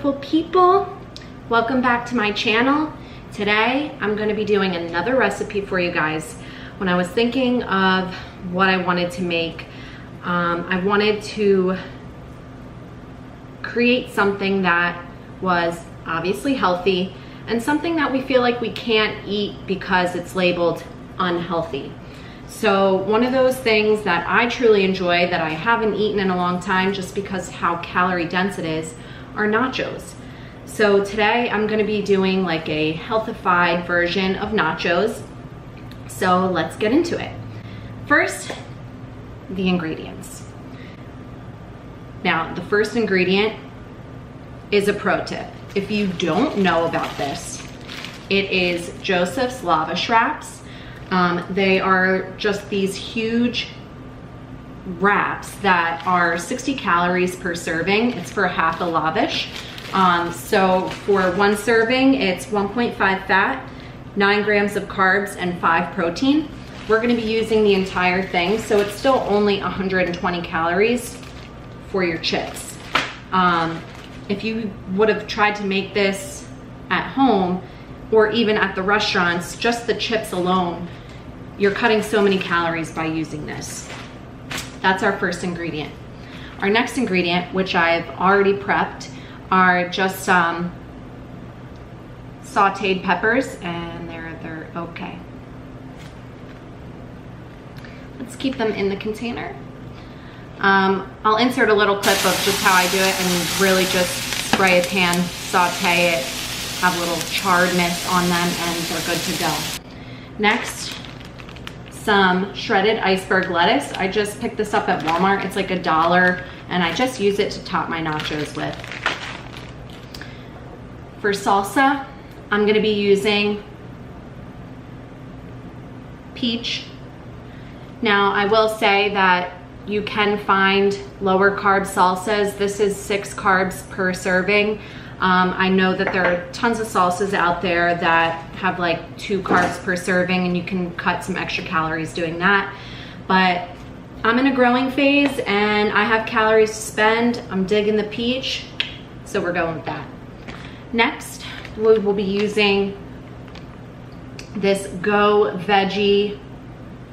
beautiful people. Welcome back to my channel. Today, I'm gonna be doing another recipe for you guys. When I was thinking of what I wanted to make, I wanted to create something that was obviously healthy and something that we feel like we can't eat because it's labeled unhealthy. So one of those things that I truly enjoy that I haven't eaten in a long time just because how calorie dense it is are nachos. So today I'm gonna be doing like a healthified version of nachos. So let's get into it. First, the ingredients. Now, the first ingredient is a pro tip. If you don't know about this, it is Joseph's lavash wraps. They are just these huge wraps that are 60 calories per serving. It's for half a lavash. So for one serving, it's 1.5 fat, 9 grams of carbs, and 5 protein. We're gonna be using the entire thing, so it's still only 120 calories for your chips. If you would have tried to make this at home or even at the restaurants, just the chips alone, you're cutting so many calories by using this. That's our first ingredient. Our next ingredient, which I've already prepped, are just sauteed peppers, and they're okay. Let's keep them in the container. I'll insert a little clip of just how I do it and really just spray a pan, saute it, have a little charredness on them, and they're good to go. Next, some shredded iceberg lettuce. I just picked this up at Walmart. It's like $1, and I just use it to top my nachos with. For salsa, I'm gonna be using peach. Now, I will say that you can find lower carb salsas. This is 6 carbs per serving. I know that there are tons of salsas out there that have like 2 carbs per serving, and you can cut some extra calories doing that. But I'm in a growing phase and I have calories to spend. I'm digging the peach, so we're going with that. Next, we will be using this Go Veggie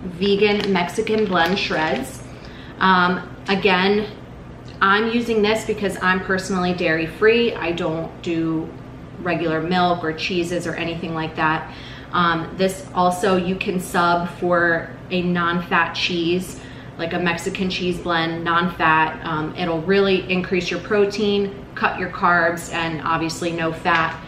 Vegan Mexican Blend Shreds. Again, I'm using this because I'm personally dairy free. I don't do regular milk or cheeses or anything like that. This also, you can sub for a non-fat cheese, like a Mexican cheese blend, non-fat. It'll really increase your protein, cut your carbs, and obviously no fat.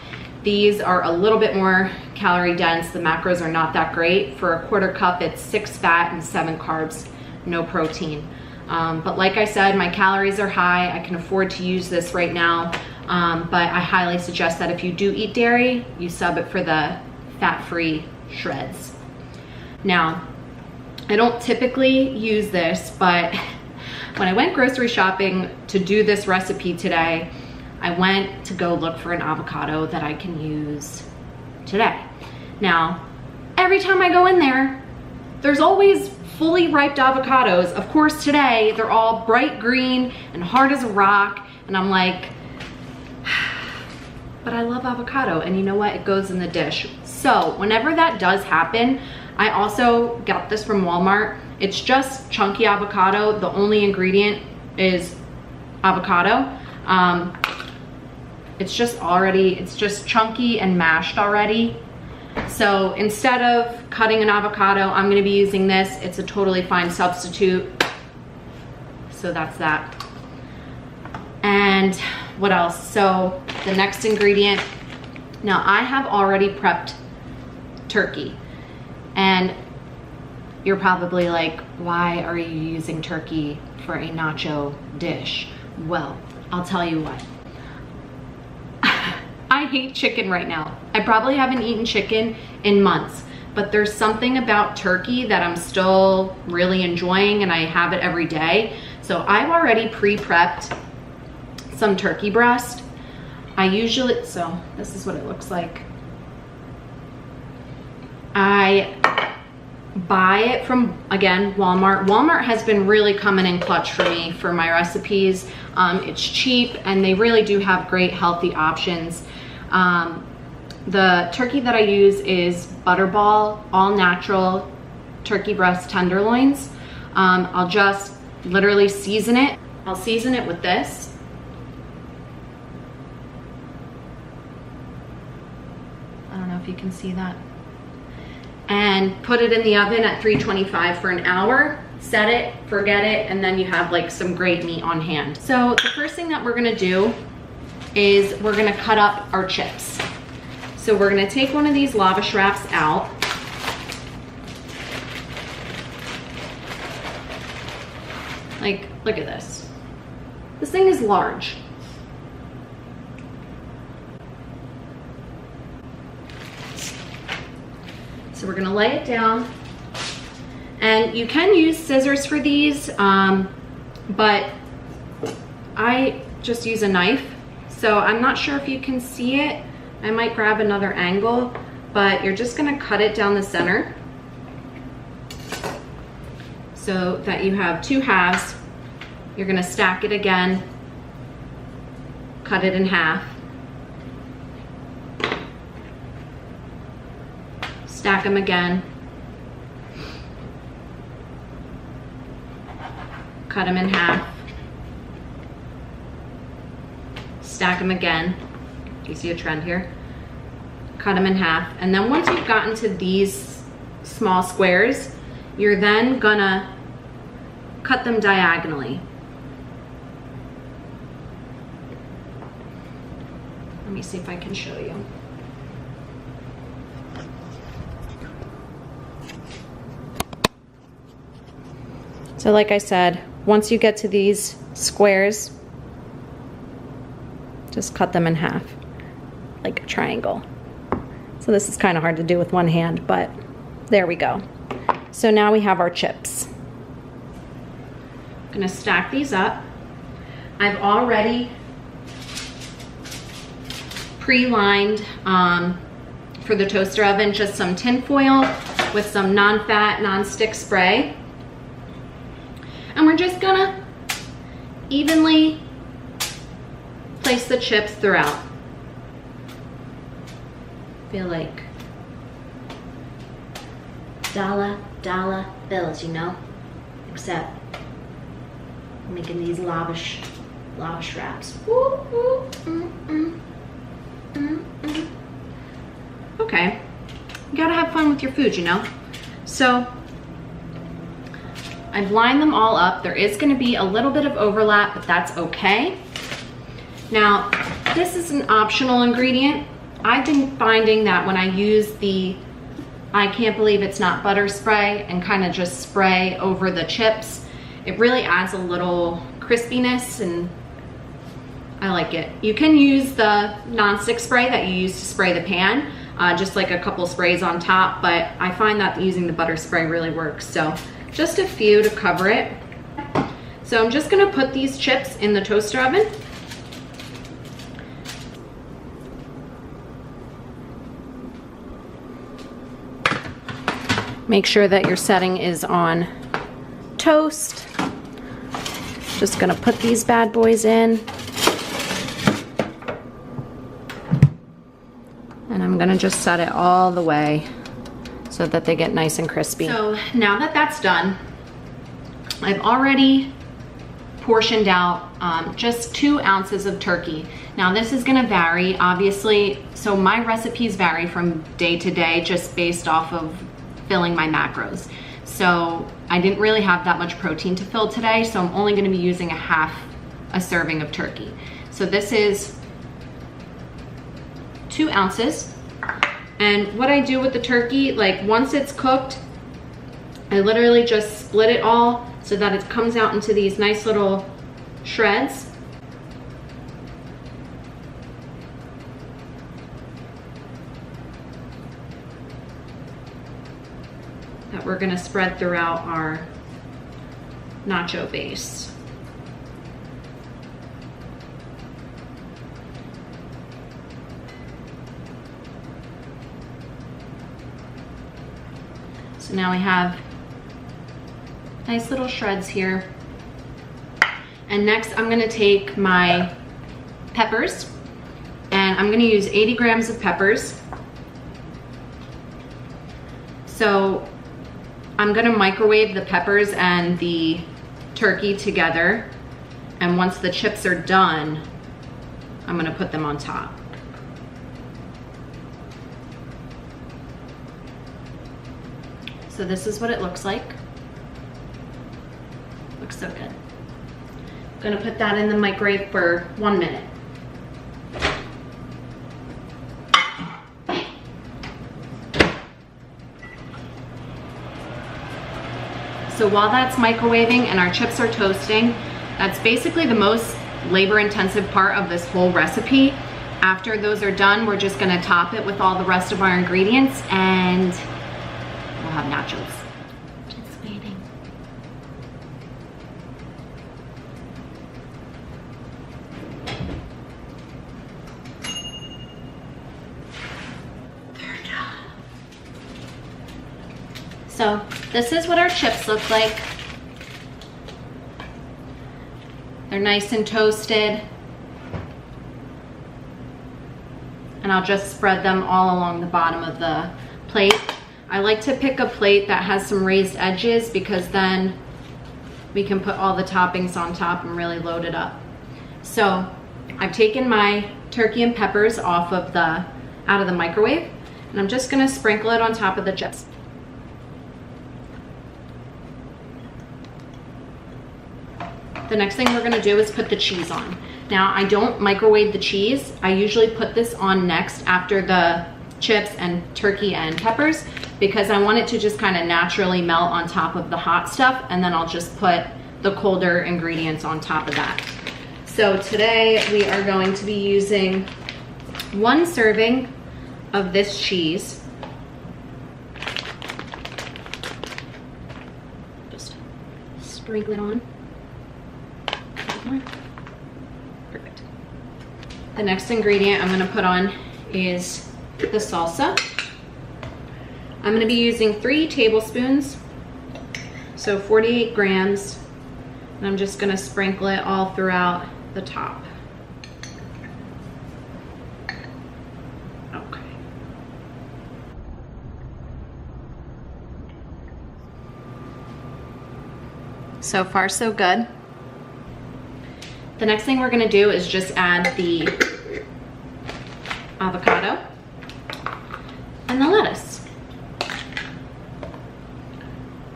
These are a little bit more calorie dense. The macros are not that great. For a quarter cup, it's 6 fat and 7 carbs, no protein. But like I said, my calories are high. I can afford to use this right now. But I highly suggest that if you do eat dairy, you sub it for the fat-free shreds. Now, I don't typically use this, but when I went grocery shopping to do this recipe today, I went to go look for an avocado that I can use today. Now, every time I go in there, there's always fully ripe avocados. Of course, today they're all bright green and hard as a rock, and I'm like, but I love avocado, and you know what? It goes in the dish. So whenever that does happen, I also got this from Walmart. It's just chunky avocado. The only ingredient is avocado. It's just chunky and mashed already. So instead of cutting an avocado, I'm gonna be using this. It's a totally fine substitute. So that's that. And what else? So the next ingredient, now I have already prepped turkey. And you're probably like, why are you using turkey for a nacho dish? Well, I'll tell you what. I hate chicken right now. I probably haven't eaten chicken in months, but there's something about turkey that I'm still really enjoying, and I have it every day. So I've already pre-prepped some turkey breast. So this is what it looks like. I buy it from, again, Walmart. Walmart has been really coming in clutch for me for my recipes. It's cheap and they really do have great healthy options. The turkey that I use is Butterball, all natural turkey breast tenderloins. I'll just literally season it. I'll season it with this. I don't know if you can see that. And put it in the oven at 325 for an hour, set it, forget it, and then you have like some great meat on hand. So the first thing that we're gonna do is we're gonna cut up our chips. So we're gonna take one of these lavash wraps out. Like, look at this. This thing is large. So we're gonna lay it down. And you can use scissors for these, but I just use a knife. So I'm not sure if you can see it. I might grab another angle, but you're just gonna cut it down the center so that you have two halves. You're gonna stack it again, cut it in half, stack them again, cut them in half, stack them again. Do you see a trend here? Cut them in half. And then once you've gotten to these small squares, you're then gonna cut them diagonally. Let me see if I can show you. So like I said, once you get to these squares, just cut them in half, like a triangle. So this is kind of hard to do with one hand, but there we go. So now we have our chips. I'm gonna stack these up. I've already pre-lined for the toaster oven, just some tin foil with some non-fat, non-stick spray. And we're just gonna evenly place the chips throughout. Feel like dollar bills, you know? Except I'm making these lavash wraps. Woo, woo, Okay, you gotta have fun with your food, you know? So I've lined them all up. There is gonna be a little bit of overlap, but that's okay. Now, this is an optional ingredient. I've been finding that when I use the I can't believe it's not butter spray and kind of just spray over the chips, it really adds a little crispiness and I like it. You can use the non-stick spray that you use to spray the pan, just like a couple sprays on top, but I find that using the butter spray really works. So just a few to cover it. So I'm just gonna put these chips in the toaster oven. Make sure that your setting is on toast. Just gonna put these bad boys in. And I'm gonna just set it all the way so that they get nice and crispy. So now that that's done, I've already portioned out just 2 ounces of turkey. Now this is gonna vary, obviously, so my recipes vary from day to day just based off of filling my macros. So I didn't really have that much protein to fill today, so I'm only gonna be using a serving of turkey. So this is 2 ounces. And what I do with the turkey, like once it's cooked, I literally just split it all so that it comes out into these nice little shreds. That we're gonna spread throughout our nacho base. So now we have nice little shreds here. And next I'm gonna take my peppers, and I'm gonna use 80 grams of peppers. So I'm gonna microwave the peppers and the turkey together, and once the chips are done, I'm gonna put them on top. So this is what it looks like. Looks so good. I'm gonna put that in the microwave for 1 minute. So while that's microwaving and our chips are toasting, that's basically the most labor-intensive part of this whole recipe. After those are done, we're just gonna top it with all the rest of our ingredients and we'll have nachos. Just waiting. They're done. So this is what our chips look like. They're nice and toasted. And I'll just spread them all along the bottom of the plate. I like to pick a plate that has some raised edges because then we can put all the toppings on top and really load it up. So I've taken my turkey and peppers out of the microwave, and I'm just gonna sprinkle it on top of the chips. The next thing we're gonna do is put the cheese on. Now, I don't microwave the cheese. I usually put this on next after the chips and turkey and peppers because I want it to just kind of naturally melt on top of the hot stuff, and then I'll just put the colder ingredients on top of that. So today we are going to be using 1 serving of this cheese. Just sprinkle it on. Perfect. The next ingredient I'm going to put on is the salsa. I'm going to be using 3 tablespoons, so 48 grams, and I'm just going to sprinkle it all throughout the top. Okay. So far, so good. The next thing we're gonna do is just add the avocado and the lettuce.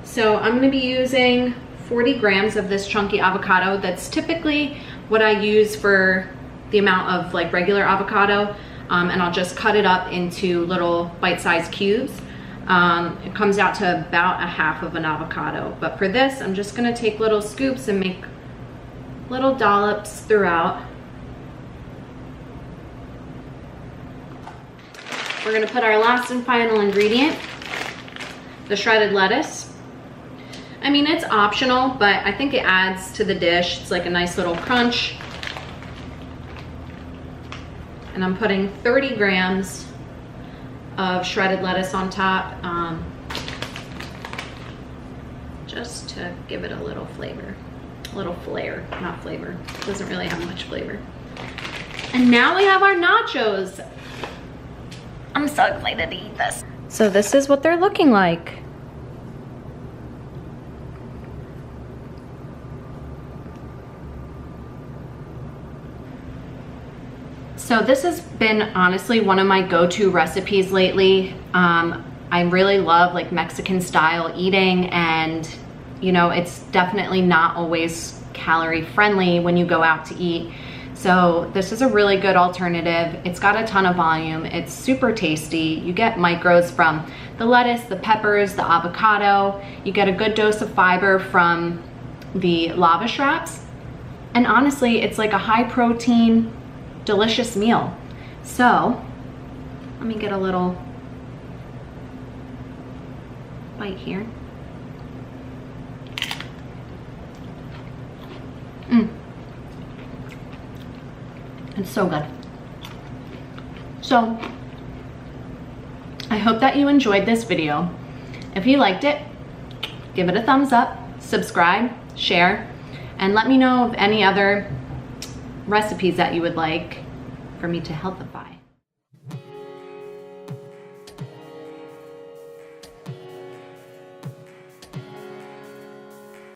So I'm gonna be using 40 grams of this chunky avocado. That's typically what I use for the amount of like regular avocado, and I'll just cut it up into little bite-sized cubes. It comes out to about 1/2 of an avocado, but for this I'm just gonna take little scoops and make little dollops throughout. We're gonna put our last and final ingredient, the shredded lettuce. I mean, it's optional, but I think it adds to the dish. It's like a nice little crunch. And I'm putting 30 grams of shredded lettuce on top, just to give it a little flavor. A little flair, not flavor. It doesn't really have much flavor. And now we have our nachos. I'm so excited to eat this. So this is what they're looking like. So this has been honestly one of my go-to recipes lately. I really love like Mexican style eating, and you know, it's definitely not always calorie friendly when you go out to eat. So this is a really good alternative. It's got a ton of volume. It's super tasty. You get micros from the lettuce, the peppers, the avocado. You get a good dose of fiber from the lavash wraps. And honestly, it's like a high protein, delicious meal. So let me get a little bite here. It's so good. So I hope that you enjoyed this video. If you liked it, give it a thumbs up, subscribe, share, and let me know of any other recipes that you would like for me to healthify.